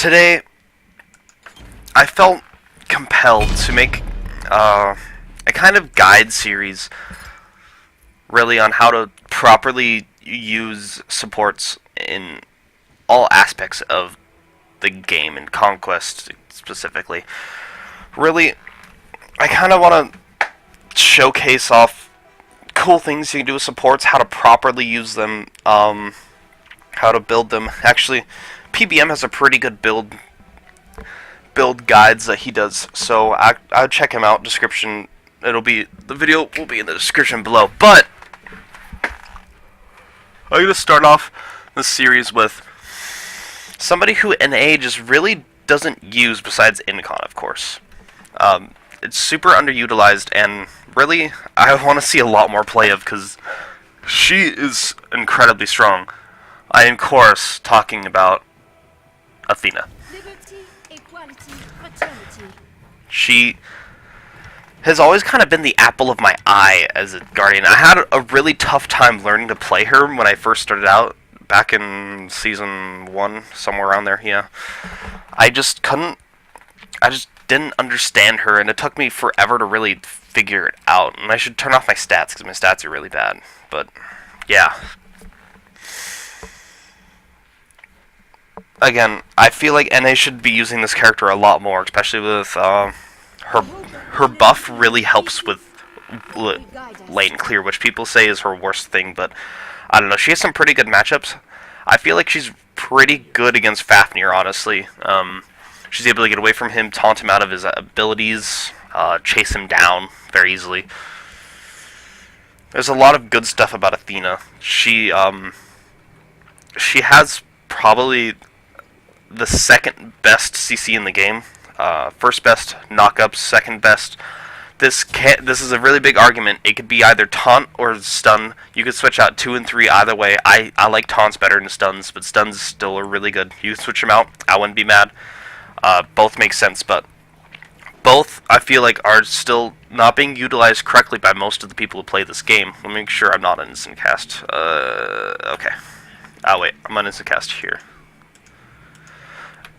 today I felt compelled to make a kind of guide series, really, on how to properly use supports in all aspects of the game, and Conquest specifically. Really, I kind of want to showcase off cool things you can do with supports, how to properly use them, how to build them. Actually, PBM has a pretty good build guides that he does, so I would check him out. The video will be in the description below. But I'm gonna start off this series with somebody who NA just really doesn't use, besides Incon, of course. It's super underutilized, and really I want to see a lot more play of, because she is incredibly strong. I am, of course, talking about Athena. Liberty, equality, fraternity. She has always kind of been the apple of my eye as a Guardian. I had a really tough time learning to play her when I first started out, back in Season 1, somewhere around there, yeah. I just didn't understand her, and it took me forever to really figure it out. And I should turn off my stats, because my stats are really bad. But, yeah. Again, I feel like NA should be using this character a lot more, especially with her buff really helps with lane clear, which people say is her worst thing, but I don't know. She has some pretty good matchups. I feel like she's pretty good against Fafnir, honestly. She's able to get away from him, taunt him out of his abilities, chase him down very easily. There's a lot of good stuff about Athena. She has probably the second best CC in the game. First best knockups, second best. This is a really big argument. It could be either taunt or stun. You could switch out 2 and 3 either way. I like taunts better than stuns, but stuns still are really good. You can switch them out. I wouldn't be mad. Both make sense, but both, I feel like, are still not being utilized correctly by most of the people who play this game. Let me make sure I'm not an instant cast. Okay. Oh wait, I'm on instant cast here,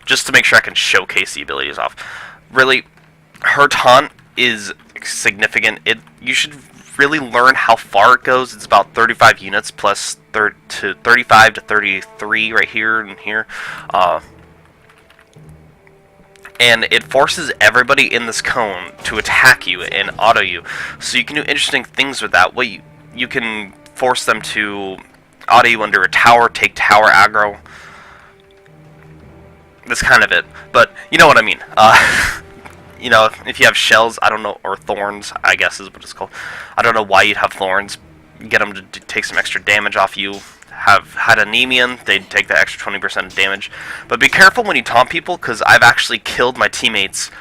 just to make sure I can showcase the abilities off. Really, her taunt is significant. You should really learn how far it goes. It's about 35 units plus 35 to 33 right here and here. And it forces everybody in this cone to attack you and auto you. So you can do interesting things with that. You can force them to auto you under a tower, take tower aggro. That's kind of it. But you know what I mean. You know, if you have shells, I don't know, or thorns, I guess is what it's called. I don't know why you'd have thorns. Get them to take some extra damage off you. Had anemia, they'd take the extra 20% of damage. But be careful when you taunt people, because I've actually killed my teammates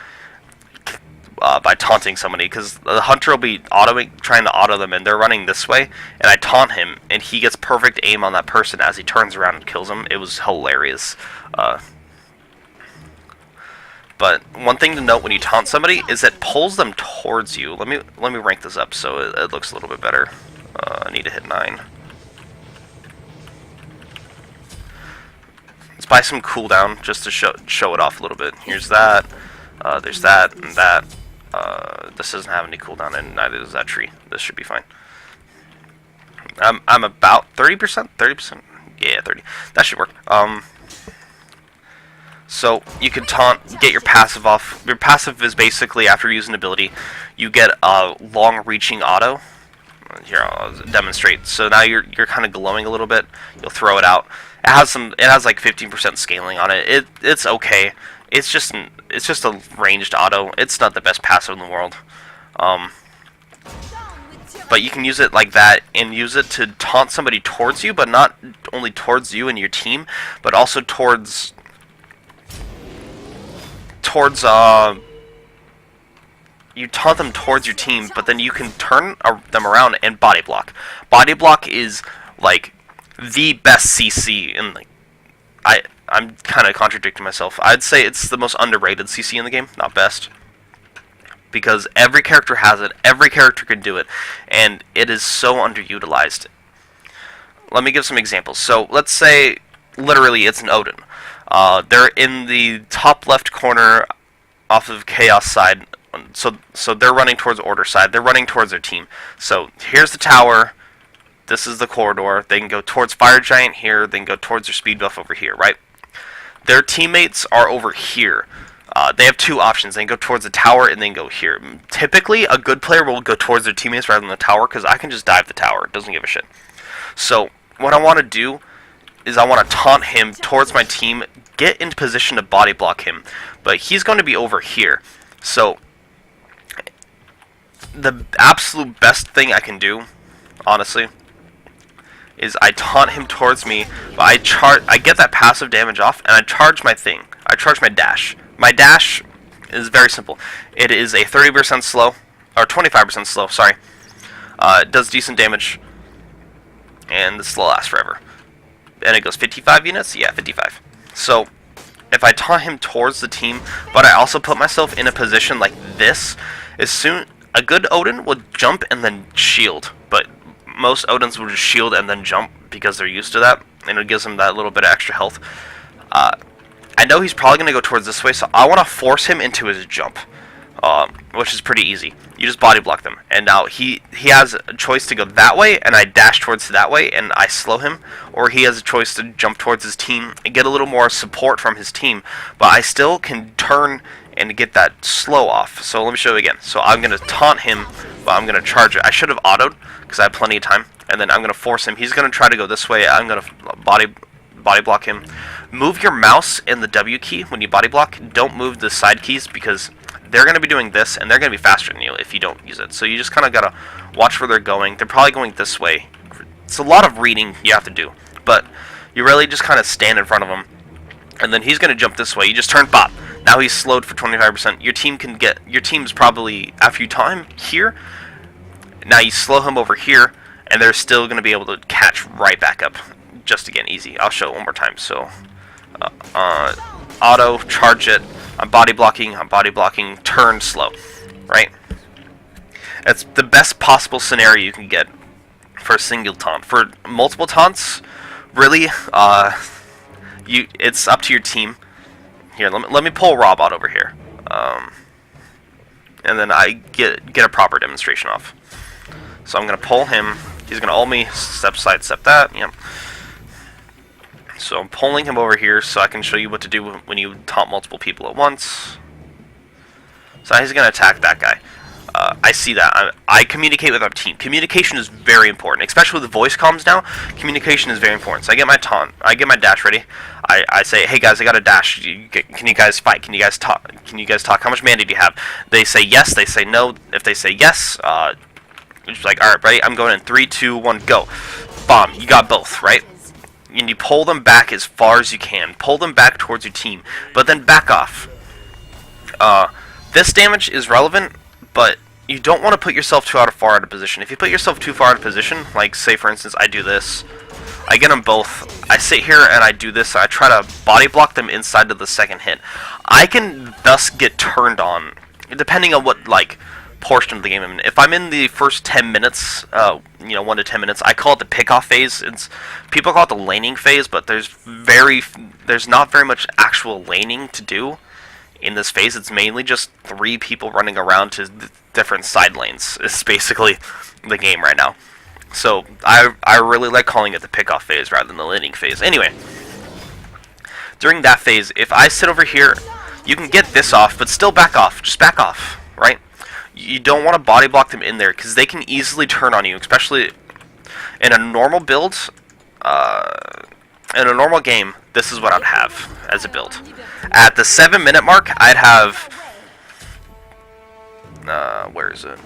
by taunting somebody, because the hunter will be trying to auto them, and they're running this way, and I taunt him, and he gets perfect aim on that person as he turns around and kills him. It was hilarious. But one thing to note when you taunt somebody is it pulls them towards you. Let me rank this up so it looks a little bit better. I need to hit 9. Let's buy some cooldown just to show it off a little bit. Here's that. There's that and that. This doesn't have any cooldown, and neither does that tree. This should be fine. I'm about 30%. 30%. Yeah, 30. That should work. So you can taunt, get your passive off. Your passive is basically after using an ability, you get a long-reaching auto. Here, I'll demonstrate. So now you're kind of glowing a little bit. You'll throw it out. It has like 15% scaling on it. It's okay. It's just a ranged auto. It's not the best passive in the world. But you can use it like that and use it to taunt somebody towards you, but not only towards you and your team, but also towards you taunt them towards your team, but then you can turn them around and body block. Body block is like the best CC in the... I'm kind of contradicting myself. I'd say it's the most underrated CC in the game, not best. Because every character has it, every character can do it, and it is so underutilized. Let me give some examples. So let's say literally it's an Odin. They're in the top left corner off of Chaos side. So they're running towards Order side. They're running towards their team. So here's the tower. This is the corridor. They can go towards Fire Giant here. They can go towards their speed buff over here, right? Their teammates are over here. They have two options. They can go towards the tower and then go here. Typically, a good player will go towards their teammates rather than the tower because I can just dive the tower. It doesn't give a shit. So what I want to do is I want to taunt him towards my team, get into position to body block him. But he's going to be over here. So the absolute best thing I can do, honestly, is I taunt him towards me, but I get that passive damage off, and I charge my thing. I charge my dash. My dash is very simple. It is a 30% slow, or 25% slow, sorry. It does decent damage, and the slow lasts forever. And it goes 55 units? Yeah, 55. So, if I taunt him towards the team, but I also put myself in a position like this, a good Odin would jump and then shield, but most Odins will just shield and then jump because they're used to that, and it gives them that little bit of extra health. I know he's probably going to go towards this way, so I want to force him into his jump, which is pretty easy. You just body block them, and now he has a choice to go that way, and I dash towards that way, and I slow him, or he has a choice to jump towards his team and get a little more support from his team, but I still can turn and get that slow off. So let me show you again. So I'm going to taunt him, but I'm going to charge it. I should have autoed, because I have plenty of time, and then I'm going to force him. He's going to try to go this way. I'm going to body block him. Move your mouse and the W key when you body block. Don't move the side keys because they're going to be doing this, and they're going to be faster than you if you don't use it. So you just kind of got to watch where they're going. They're probably going this way. It's a lot of reading you have to do, but you really just kind of stand in front of him, and then he's going to jump this way. You just turn bop. Now he's slowed for 25%. Your team's probably, after you taunt him here, now you slow him over here, and they're still going to be able to catch right back up. Just again, easy. I'll show it one more time. So, auto, charge it. I'm body blocking, turn slow, right? That's the best possible scenario you can get for a single taunt. For multiple taunts, really, it's up to your team. Here, let me pull Robot over here, and then I get a proper demonstration off. So I'm gonna pull him. He's gonna ult me. Step side, step that. Yep. So I'm pulling him over here so I can show you what to do when you taunt multiple people at once. So he's going to attack that guy. I see that. I communicate with our team. Communication is very important, especially with the voice comms now. Communication is very important. So I get my taunt. I get my dash ready. I say, hey guys, I got a dash. Can you guys fight? Can you guys talk? Can you guys talk? How much mana do you have? They say yes. They say no. If they say yes, it's like, all right, ready? I'm going in 3, 2, 1, go. Bomb. You got both, right? And you pull them back as far as you can. Pull them back towards your team, but then back off. This damage is relevant, but you don't want to put yourself too far out of position. If you put yourself too far out of position, like say for instance I do this, I get them both, I sit here and I do this, I try to body block them inside of the second hit. I can thus get turned on, depending on what portion of the game I'm in. If I'm in the first 10 minutes, 1 to 10 minutes, I call it the pickoff phase. People call it the laning phase, but there's not very much actual laning to do in this phase. It's mainly just 3 people running around to different side lanes. It's basically the game right now. So I really like calling it the pickoff phase rather than the laning phase. Anyway, during that phase, if I sit over here, you can get this off, but still back off. Just back off, right? You don't want to body block them in there because they can easily turn on you, especially in a normal build. In a normal game, this is what I'd have as a build. At the 7-minute mark, I'd have... where is it?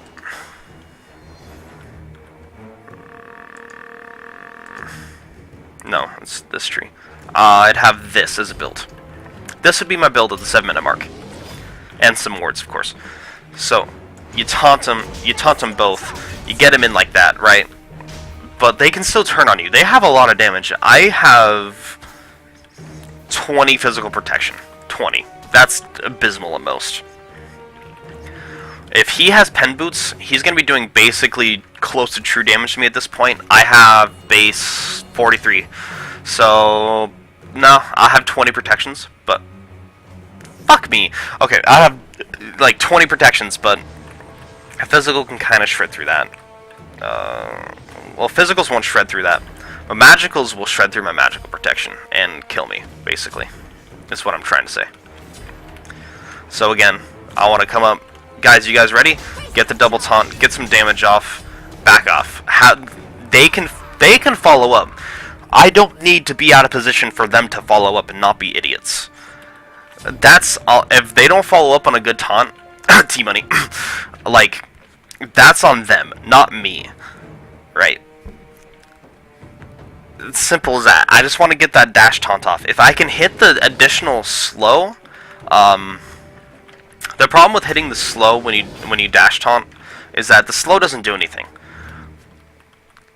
No, it's this tree. I'd have this as a build. This would be my build at the 7-minute mark. And some wards, of course. So... You taunt them both. You get them in like that, right? But they can still turn on you. They have a lot of damage. I have 20 physical protection. 20. That's abysmal at most. If he has pen boots, he's going to be doing basically close to true damage to me at this point. I have base 43. So No, I have 20 protections, but fuck me. Okay, I have like 20 protections, but a physical can kind of shred through that. Well, physicals won't shred through that. But magicals will shred through my magical protection and kill me, basically. That's what I'm trying to say. So again, I want to come up. Guys, you guys ready? Get the double taunt, get some damage off, back off. They can follow up. I don't need to be out of position for them to follow up and not be idiots. That's all. If they don't follow up on a good taunt, T-Money, like, that's on them, not me. Right? It's simple as that. I just want to get that dash taunt off. If I can hit the additional slow, the problem with hitting the slow when you dash taunt is that the slow doesn't do anything.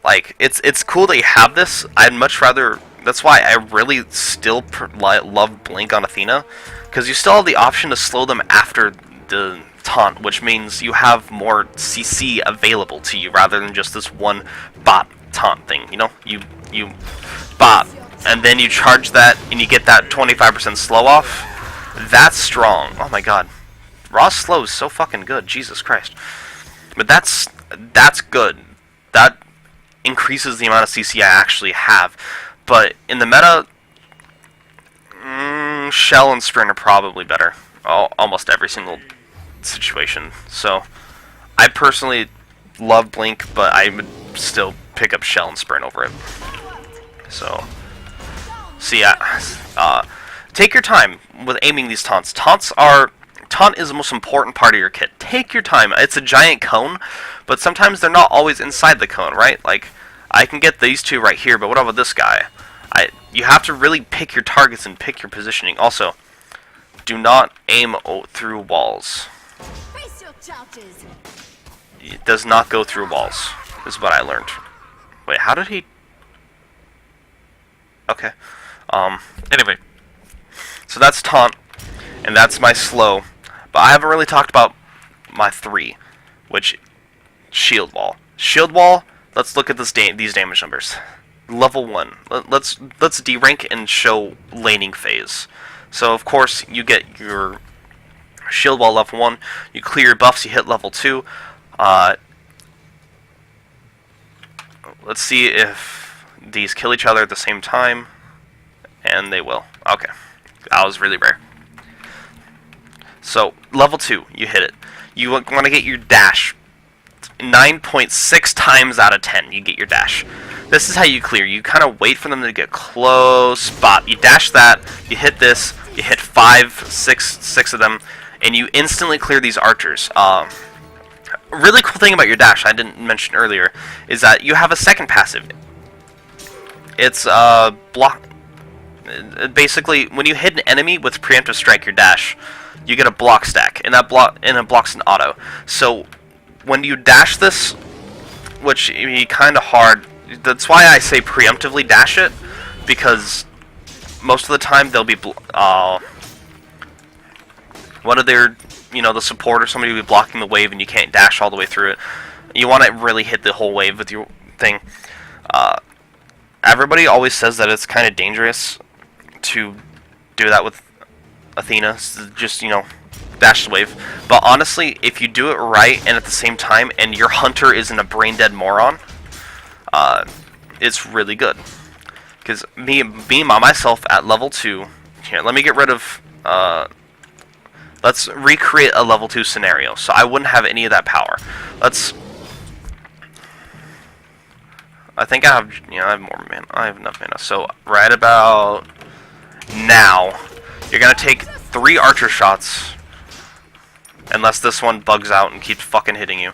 Like, it's cool that you have this. I'd much rather. That's why I really still love Blink on Athena, because you still have the option to slow them after the taunt, which means you have more CC available to you rather than just this one bot taunt thing. You know, you bot, and then you charge that, and you get that 25% slow off. That's strong. Oh my god, raw slow is so fucking good. Jesus Christ. But that's good. That increases the amount of CC I actually have. But in the meta, Shell and Sprint are probably better. Almost every single situation. So I personally love Blink, but I would still pick up Shell and Sprint over it. So yeah, take your time with aiming these taunts. Taunt is the most important part of your kit. Take your time. It's a giant cone, but sometimes they're not always inside the cone, right? Like, I can get these two right here, but what about this guy? You have to really pick your targets and pick your positioning. Also, do not aim through walls. Face your charges. It does not go through walls, is what I learned. Wait, how did he... Okay. Anyway. So that's taunt, and that's my slow. But I haven't really talked about my 3, which... Shield Wall. Shield Wall, let's look at these damage numbers. Level 1. Let's D-rank and show laning phase. So, of course, you get your Shield Wall level 1, you clear your buffs, you hit level 2. Let's see if these kill each other at the same time. And they will. Okay. That was really rare. So, level 2, you hit it. You want to get your dash. 9.6 times out of 10, you get your dash. This is how you clear. You kind of wait for them to get close. Spot. You dash that. You hit this. You hit 6 of them, and you instantly clear these archers. Really cool thing about your dash I didn't mention earlier is that you have a second passive. It's block. Basically, when you hit an enemy with preemptive strike, your dash, you get a block stack, and it blocks an auto. So when you dash this, which be kind of hard, that's why I say preemptively dash it, because most of the time they'll be one of their, the support or somebody will be blocking the wave, and you can't dash all the way through it. You want to really hit the whole wave with your thing. Everybody always says that it's kind of dangerous to do that with Athena, just, dash the wave. But honestly, if you do it right and at the same time, and your hunter isn't a brain-dead moron, it's really good. Because me by myself at level 2, here, let me get rid of, let's recreate a level 2 scenario, so I wouldn't have any of that power. I think I have, I have more mana, I have enough mana, so right about now, you're going to take 3 archer shots, unless this one bugs out and keeps fucking hitting you.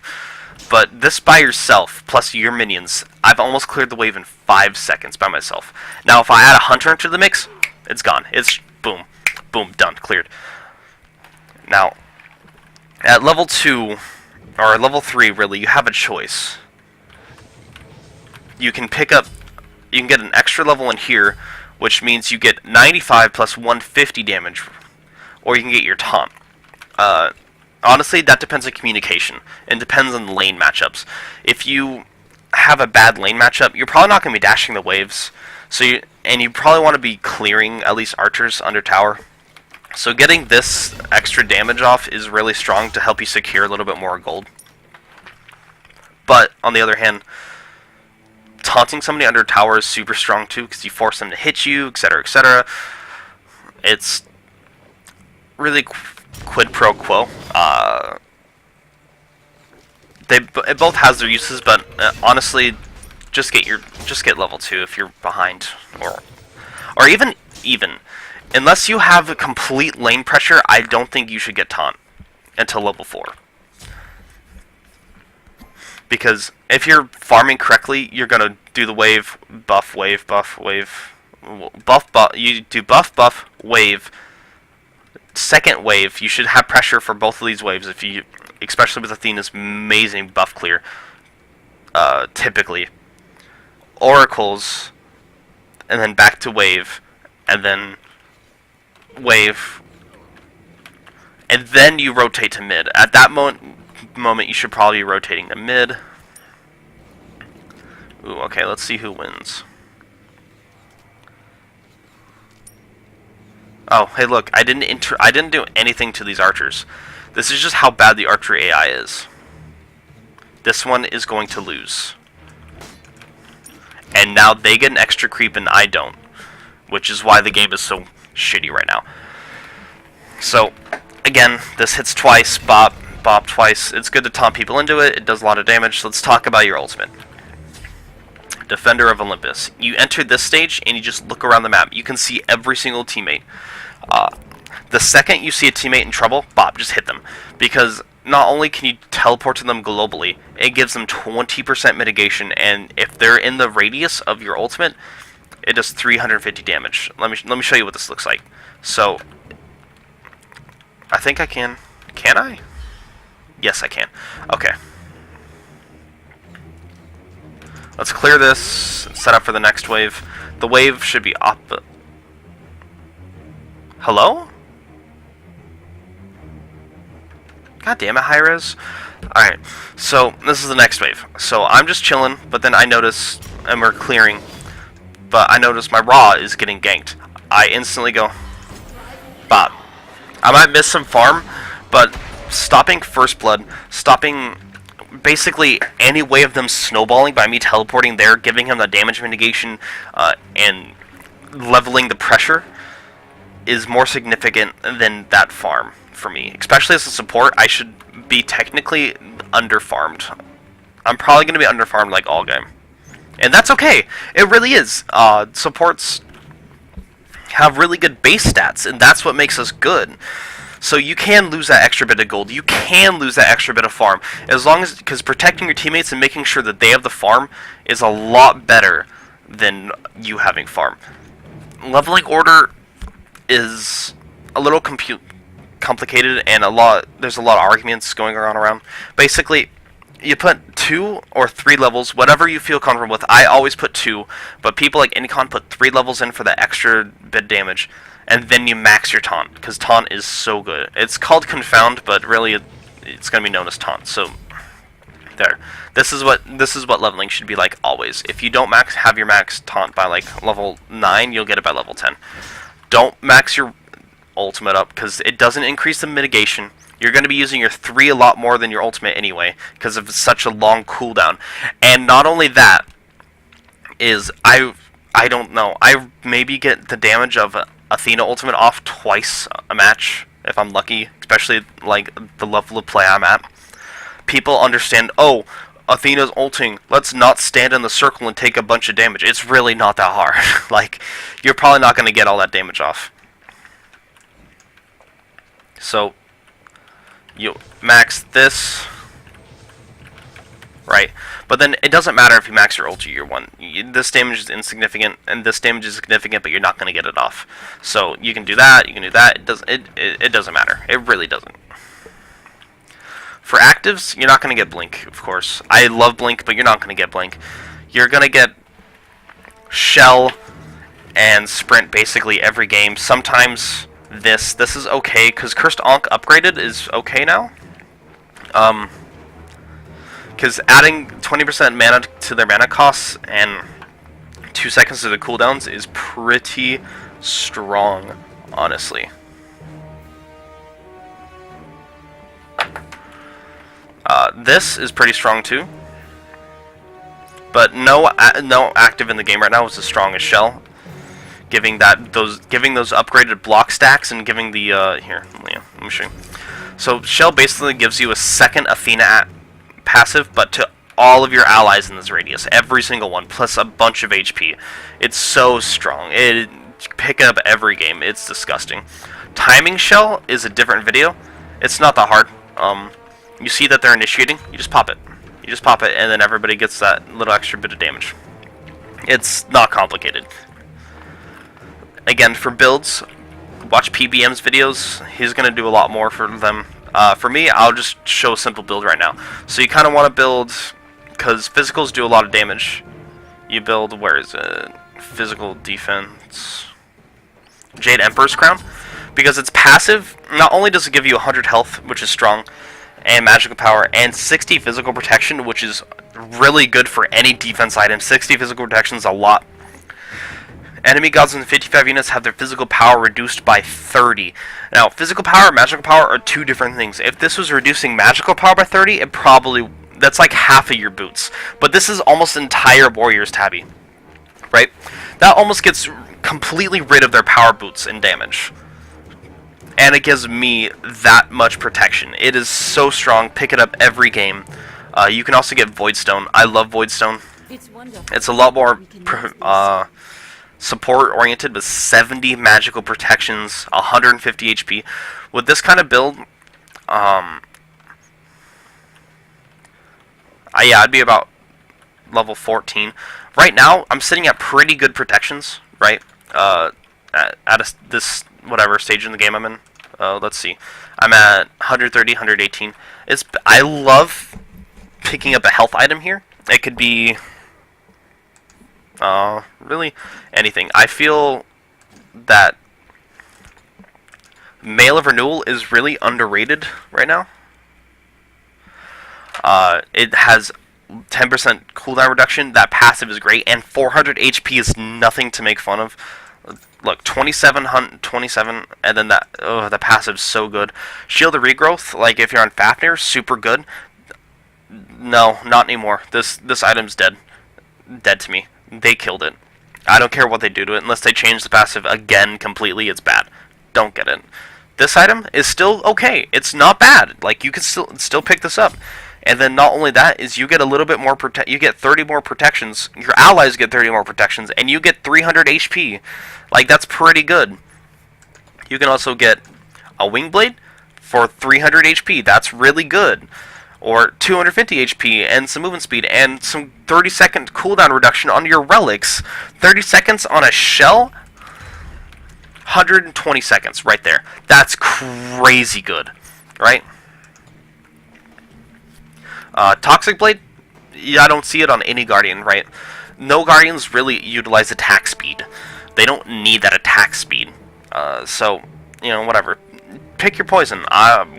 But this by yourself, plus your minions, I've almost cleared the wave in 5 seconds by myself. Now, if I add a hunter into the mix, it's gone. It's boom, boom, done, cleared. Now, at level 2, or level 3, really, you have a choice. You can get an extra level in here, which means you get 95 plus 150 damage, or you can get your taunt. Honestly, that depends on communication, and depends on the lane matchups. If you have a bad lane matchup, you're probably not going to be dashing the waves, So you probably want to be clearing at least archers under tower. So getting this extra damage off is really strong to help you secure a little bit more gold. But on the other hand, taunting somebody under tower is super strong too, because you force them to hit you, etc., etc. It's really quid pro quo. It both has their uses, but honestly, just get level 2 if you're behind, or even. Unless you have a complete lane pressure, I don't think you should get taunt until level 4. Because if you're farming correctly, you're gonna do the wave, buff, wave, buff, wave, buff, buff. You do buff, buff, wave. Second wave, you should have pressure for both of these waves. If you, especially with Athena's amazing buff clear, typically oracles, and then back to wave, and then wave, and then you rotate to mid. At that moment you should probably be rotating to mid. Ooh, okay, let's see who wins. Oh, hey, look, I didn't do anything to these archers. This is just how bad the archery AI is. This one is going to lose. And now they get an extra creep and I don't, which is why the game is so shitty right now. So, again, this hits twice, bop twice. It's good to taunt people into it. It does a lot of damage. So let's talk about your ultimate. Defender of Olympus. You enter this stage and you just look around the map. You can see every single teammate. The second you see a teammate in trouble, bop, just hit them. Because not only can you teleport to them globally, it gives them 20% mitigation, and if they're in the radius of your ultimate, it does 350 damage. Let me show you what this looks like. So, I think I can. Can I? Yes, I can. Okay. Let's clear this and set up for the next wave. The wave should be up. Hello? God damn it, Hi-Res. Alright, so this is the next wave. So I'm just chilling, but then I notice, and we're clearing, but I notice my Raw is getting ganked. I instantly go, bop. I might miss some farm, but stopping First Blood, stopping basically any way of them snowballing by me teleporting there, giving him the damage mitigation, and leveling the pressure is more significant than that farm for me. Especially as a support, I should be technically under-farmed. I'm probably going to be under-farmed like all game. And that's okay. It really is. Supports have really good base stats, and that's what makes us good. So you can lose that extra bit of gold. You can lose that extra bit of farm. As long as, because protecting your teammates and making sure that they have the farm is a lot better than you having farm. Leveling order is a little complicated, and there's a lot of arguments going on around. Basically, you put 2 or 3 levels, whatever you feel comfortable with. I always put 2, but people like Anycon put 3 levels in for the extra bit damage, and then you max your taunt, because taunt is so good. It's called Confound, but really it's going to be known as taunt. So there. This is what leveling should be like always. If you don't have your max taunt by like level 9, you'll get it by level 10. Don't max your ultimate up, because it doesn't increase the mitigation. You're going to be using your 3 a lot more than your ultimate anyway, because of such a long cooldown. And not only that, is I don't know, I maybe get the damage of Athena ultimate off twice a match, if I'm lucky, especially like the level of play I'm at. People understand, oh, Athena's ulting, let's not stand in the circle and take a bunch of damage. It's really not that hard. Like, you're probably not going to get all that damage off. So, you max this, right? But then it doesn't matter if you max your ulti year 1. This damage is insignificant, and this damage is significant, but you're not going to get it off. So you can do that, you can do that. It doesn't matter. It really doesn't. For actives, you're not going to get blink, of course. I love blink, but you're not going to get blink. You're going to get shell and sprint basically every game. Sometimes this is okay, because Cursed Ankh upgraded is okay now. Because adding 20% mana to their mana costs and 2 seconds to the cooldowns is pretty strong, honestly. This is pretty strong too, but no active in the game right now is as strong as Shell. Giving those upgraded block stacks and giving the here, yeah, let me show you. So Shell basically gives you a second Athena passive, but to all of your allies in this radius, every single one, plus a bunch of HP. It's so strong. It pick it up every game. It's disgusting. Timing Shell is a different video. It's not that hard. You see that they're initiating, you just pop it. You just pop it, and then everybody gets that little extra bit of damage. It's not complicated. Again, for builds, watch PBM's videos. He's going to do a lot more for them. For me, I'll just show a simple build right now. So you kind of want to build, because physicals do a lot of damage. You build, where is it? Physical defense. Jade Emperor's Crown. Because it's passive, not only does it give you 100 health, which is strong, and magical power, and 60 physical protection, which is really good for any defense item. 60 physical protection is a lot. Enemy gods in 55 units have their physical power reduced by 30. Now, physical power and magical power are two different things. If this was reducing magical power by 30, it probably... that's like half of your boots. But this is almost entire Warrior's Tabby. Right? That almost gets completely rid of their power boots and damage. And it gives me that much protection. It is so strong. Pick it up every game. You can also get Voidstone. I love Voidstone. It's a lot more support-oriented with 70 magical protections, 150 HP. With this kind of build, yeah, I'd be about level 14. Right now, I'm sitting at pretty good protections, right? This whatever stage in the game I'm in. Let's see. I'm at 130, 118. I love picking up a health item here. It could be really anything. I feel that Mail of Renewal is really underrated right now. It has 10% cooldown reduction. That passive is great, and 400 HP is nothing to make fun of. Look, 27, and then the passive's so good. Shield of Regrowth, like if you're on Fafnir, super good. No, not anymore. This item's dead. Dead to me. They killed it. I don't care what they do to it, unless they change the passive again completely, it's bad. Don't get it. This item is still okay. It's not bad. Like, you can still pick this up. And then not only that, is you get a little bit more you get 30 more protections. Your allies get 30 more protections, and you get 300 HP. Like, that's pretty good. You can also get a Wing Blade for 300 HP. That's really good. Or 250 HP and some movement speed and some 30-second cooldown reduction on your relics. 30 seconds on a Shell. 120 seconds right there. That's crazy good, right? Toxic Blade, yeah, I don't see it on any Guardian, right? No Guardians really utilize attack speed. They don't need that attack speed. So, you know, whatever. Pick your poison.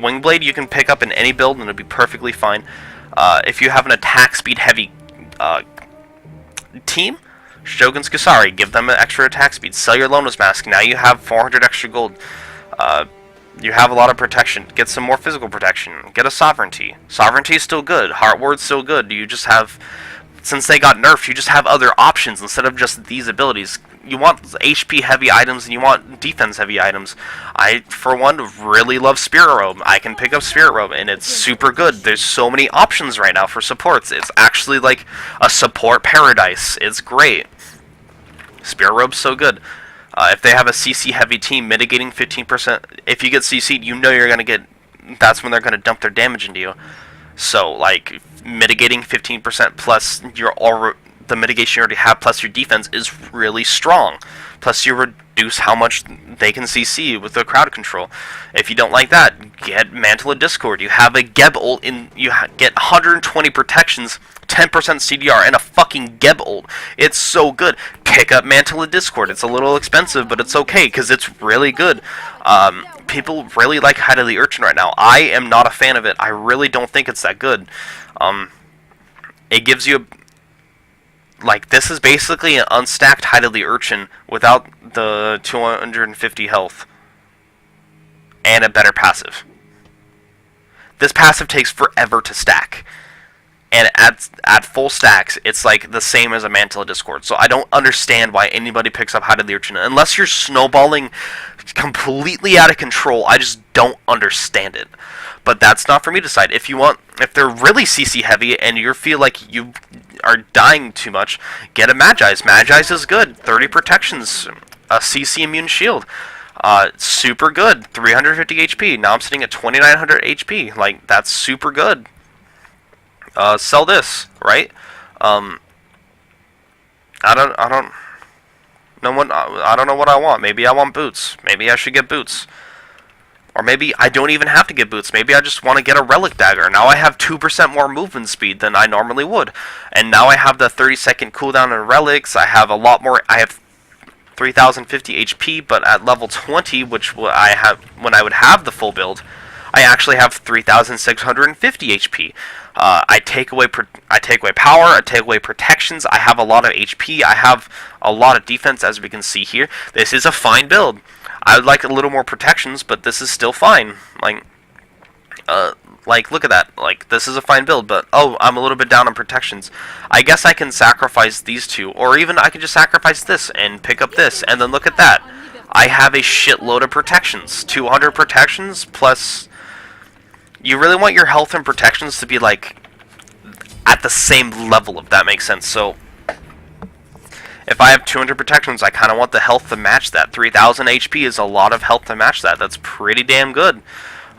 Wing Blade you can pick up in any build and it'll be perfectly fine. If you have an attack speed heavy team, Shogun's Kusari, give them an extra attack speed. Sell your Lona's Mask. Now you have 400 extra gold. You have a lot of protection. Get some more physical protection. Get a Sovereignty. Sovereignty is still good. Heartward's still good. You just have, since they got nerfed, you just have other options instead of just these abilities. You want HP heavy items and you want defense heavy items. I, for one, really love Spirit Robe. I can pick up Spirit Robe and it's super good. There's so many options right now for supports. It's actually like a support paradise. It's great. Spirit Robe's so good. If they have a CC heavy team, mitigating 15%, if you get CC'd, you know you're going to get, that's when they're going to dump their damage into you. So, like, mitigating 15% plus the mitigation you already have plus your defense is really strong. Plus you reduce how much they can CC with the crowd control. If you don't like that, get Mantle of Discord. You have a Geb ult, you get 120 protections, 10% CDR, and a fucking Geb ult. It's so good. Pick up Mantle of Discord. It's a little expensive, but it's okay, because it's really good. People really like Hide of the Urchin right now. I am not a fan of it. I really don't think it's that good. It gives you like, this is basically an unstacked Height of the Urchin without the 250 health and a better passive. This passive takes forever to stack, and at full stacks, it's like the same as a Mantle of Discord. So I don't understand why anybody picks up Height of the Urchin unless you're snowballing completely out of control. I just don't understand it. But that's not for me to decide. If they're really CC heavy and you feel like you are dying too much, get a Magi's. Magi's is good. 30 protections, a CC immune shield. Super good. 350 HP. Now I'm sitting at 2900 HP. Like, that's super good. Sell this, right? I don't know what I want. Maybe I want boots. Maybe I should get boots. Or maybe I don't even have to get boots. Maybe I just want to get a relic dagger. Now I have 2% more movement speed than I normally would. And now I have the 30-second cooldown on relics. I have a lot more. I have 3050 HP, but at level 20, which I have when I would have the full build, I actually have 3650 HP. I take away power, I take away protections, I have a lot of HP, I have a lot of defense, as we can see here. This is a fine build. I would like a little more protections, but this is still fine. Like, look at that. Like, this is a fine build, but, oh, I'm a little bit down on protections. I guess I can sacrifice these two, or even I could just sacrifice this and pick up this, and then look at that. I have a shitload of protections. 200 protections, plus... You really want your health and protections to be, like, at the same level, if that makes sense. So, if I have 200 protections, I kind of want the health to match that. 3000 HP is a lot of health to match that. That's pretty damn good.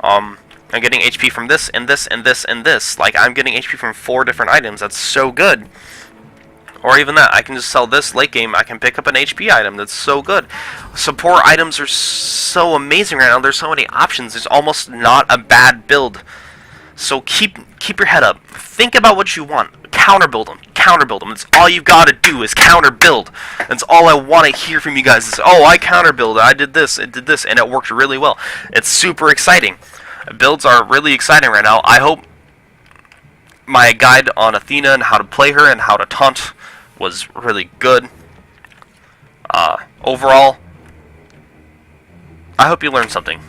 I'm getting HP from this, and this, and this, and this. Like, I'm getting HP from 4 different items. That's so good. Or even that, I can just sell this late game. I can pick up an HP item. That's so good. Support items are so amazing right now. There's so many options. It's almost not a bad build. So keep your head up. Think about what you want. Counter build them. Counter build them. That's all you gotta do is counter build. That's all I want to hear from you guys is, oh, I counter build. I did this, and it worked really well. It's super exciting. Builds are really exciting right now. I hope my guide on Athena and how to play her and how to taunt was really good. Overall, I hope you learned something.